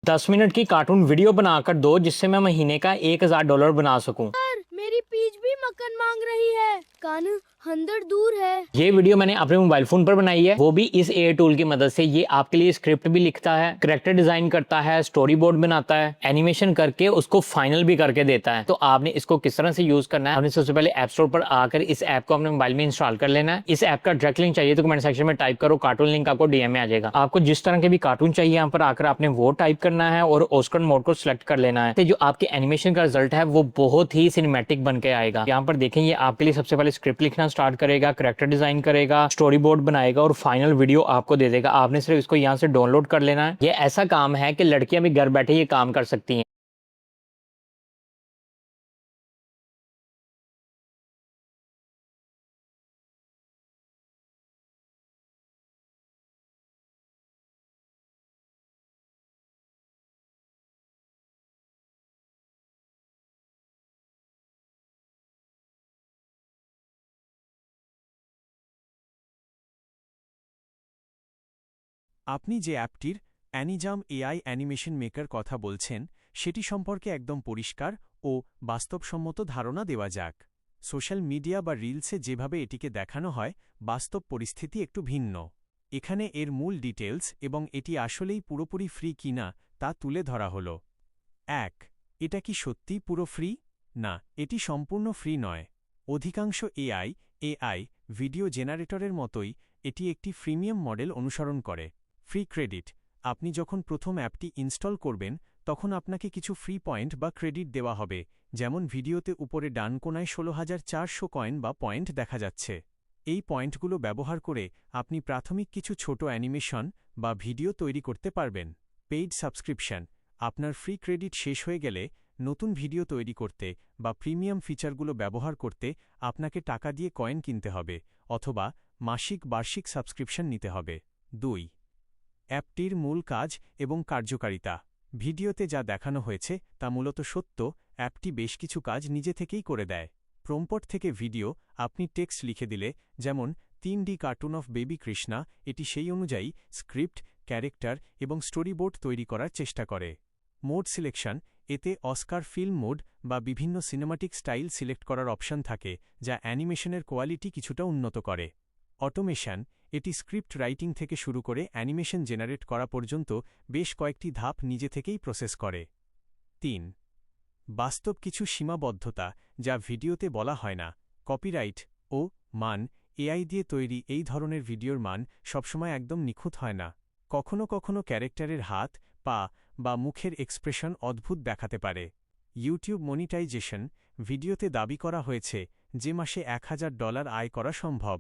10 minute की cartoon video बनाकर दो जिससे मैं महीने का $1000 बना सकूं। सर मेरी पीच भी मक्खन मांग रही है। कानू अंदर दूर है। ये वीडियो मैंने अपने मोबाइल फोन पर बनाई है, वो भी इस एआई टूल की मदद से। ये आपके लिए स्क्रिप्ट भी लिखता है, कैरेक्टर डिजाइन करता है, स्टोरी बोर्ड बनाता है, एनिमेशन करके उसको फाइनल भी करके देता है। तो आपने इसको किस तरह से यूज करना है, आपने सबसे पहले ऐप स्टोर पर आकर इस ऐप को अपने मोबाइल में इंस्टॉल कर लेना है। इस ऐप का डायरेक्ट लिंक चाहिए तो कमेंट सेक्शन में टाइप करो कार्टून, लिंक आपको डीएम में आ जाएगा। आपको जिस तरह के भी कार्टून चाहिए यहाँ पर आकर आपने वो टाइप करना है और ओस्कर मोड को सिलेक्ट कर लेना है। तो जो आपके एनिमेशन का रिजल्ट है वो बहुत ही सिनेमैटिक बन के आएगा। यहाँ पर देखें, ये आपके लिए सबसे पहले स्क्रिप्ट लिखना स्टार्ट करेगा, कैरेक्टर डिजाइन करेगा, स्टोरी बोर्ड बनाएगा और फाइनल वीडियो आपको दे देगा। आपने सिर्फ इसको यहाँ से डाउनलोड कर लेना है। ये ऐसा काम है कि लड़कियां भी घर बैठे ये काम कर सकती हैं। আপনি যে অ্যাপটির অ্যানিজাম এআই অ্যানিমেশন মেকার কথা বলছেন সেটি সম্পর্কে একদম পরিষ্কার ও বাস্তবসম্মত ধারণা দেওয়া যাক। সোশ্যাল মিডিয়া বা রিলসে যেভাবে এটিকে দেখানো হয়, বাস্তব পরিস্থিতি একটু ভিন্ন। এখানে এর মূল ডিটেলস এবং এটি আসলেই পুরোপুরি ফ্রি কিনা তা তুলে ধরা হল। ১. এটা কি সত্যিই পুরো ফ্রি? না, এটি সম্পূর্ণ ফ্রি নয়। অধিকাংশ এআই ভিডিও জেনারেটরের মতোই এটি একটি ফ্রিমিয়াম মডেল অনুসরণ করে। ফ্রি ক্রেডিট: আপনি যখন প্রথম অ্যাপটি ইনস্টল করবেন তখন আপনাকে কিছু ফ্রি পয়েন্ট বা ক্রেডিট দেওয়া হবে, যেমন ভিডিওতে উপরে ডান কোণায় ১৬,৪০০ কয়েন বা পয়েন্ট দেখা যাচ্ছে। এই পয়েন্টগুলো ব্যবহার করে আপনি প্রাথমিক কিছু ছোট অ্যানিমেশন বা ভিডিও তৈরি করতে পারবেন। পেইড সাবস্ক্রিপশন: আপনার ফ্রি ক্রেডিট শেষ হয়ে গেলে নতুন ভিডিও তৈরি করতে বা প্রিমিয়াম ফিচারগুলো ব্যবহার করতে আপনাকে টাকা দিয়ে কয়েন কিনতে হবে অথবা বার্ষিক সাবস্ক্রিপশন নিতে হবে। ২. অ্যাপটির মূল কাজ এবং কার্যকারিতা: ভিডিওতে যা দেখানো হয়েছে তা মূলত সত্য। অ্যাপটি বেশ কিছু কাজ নিজে থেকেই করে দেয়। প্রম্পট থেকে ভিডিও: আপনি টেক্সট লিখে দিলে, যেমন 3D cartoon of baby Krishna, এটি সেই অনুযায়ী স্ক্রিপ্ট, ক্যারেক্টার এবং স্টোরিবোর্ড তৈরি করার চেষ্টা করে। মোড সিলেকশন: এতে অস্কার ফিল্ম মোড বা বিভিন্ন সিনেমাটিক স্টাইল সিলেক্ট করার অপশন থাকে, যা অ্যানিমেশনের কোয়ালিটি কিছুটা উন্নত করে। অটোমেশন: এটি স্ক্রিপ্ট রাইটিং থেকে শুরু করে অ্যানিমেশন জেনারেট করা পর্যন্ত বেশ কয়েকটি ধাপ নিজে থেকেই প্রসেস করে। ৩. বাস্তব কিছু সীমাবদ্ধতা যা ভিডিওতে বলা হয় না। কপিরাইট ও মান: এআই দিয়ে তৈরি এই ধরনের ভিডিওর মান সবসময় একদম নিখুঁত হয় না। কখনো কখনো ক্যারেক্টারের হাত, পা বা মুখের এক্সপ্রেশন অদ্ভুত দেখাতে পারে। ইউটিউব মনিটাইজেশন: ভিডিওতে দাবি করা হয়েছে যে মাসে $1000 আয় করা সম্ভব।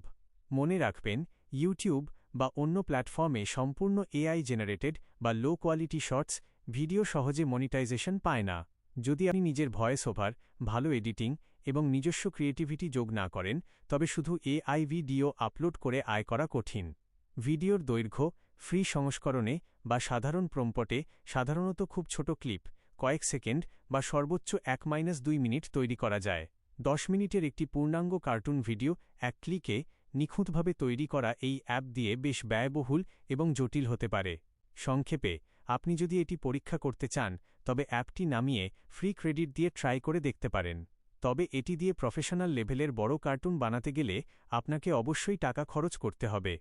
মনে রাখবেন, ইউটিউব বা অন্য প্ল্যাটফর্মে সম্পূর্ণ এআই জেনারেটেড বা লো কোয়ালিটি শর্টস ভিডিও সহজে মনিটাইজেশন পায় না। যদি আপনি নিজের ভয়েস ওভার, ভালো এডিটিং এবং নিজস্ব ক্রিয়েটিভিটি যোগ না করেন, তবে শুধু এআই ভিডিও আপলোড করে আয় করা কঠিন। ভিডিওর দৈর্ঘ্য: ফ্রি সংস্করণে বা সাধারণ প্রম্পটে সাধারণত খুব ছোট ক্লিপ, কয়েক সেকেন্ড বা সর্বোচ্চ 1-2 মিনিট তৈরি করা যায়। 10 মিনিটের একটি পূর্ণাঙ্গ কার্টুন ভিডিও এক ক্লিকে নিখুঁতভাবে তৈরি করা এই অ্যাপ দিয়ে বেশ ব্যয়বহুল এবং জটিল হতে পারে। সংক্ষেপে, আপনি যদি এটি পরীক্ষা করতে চান তবে অ্যাপটি নামিয়ে ফ্রি ক্রেডিট দিয়ে ট্রাই করে দেখতে পারেন। তবে এটি দিয়ে প্রফেশনাল লেভেলের বড় কার্টুন বানাতে গেলে আপনাকে অবশ্যই টাকা খরচ করতে হবে।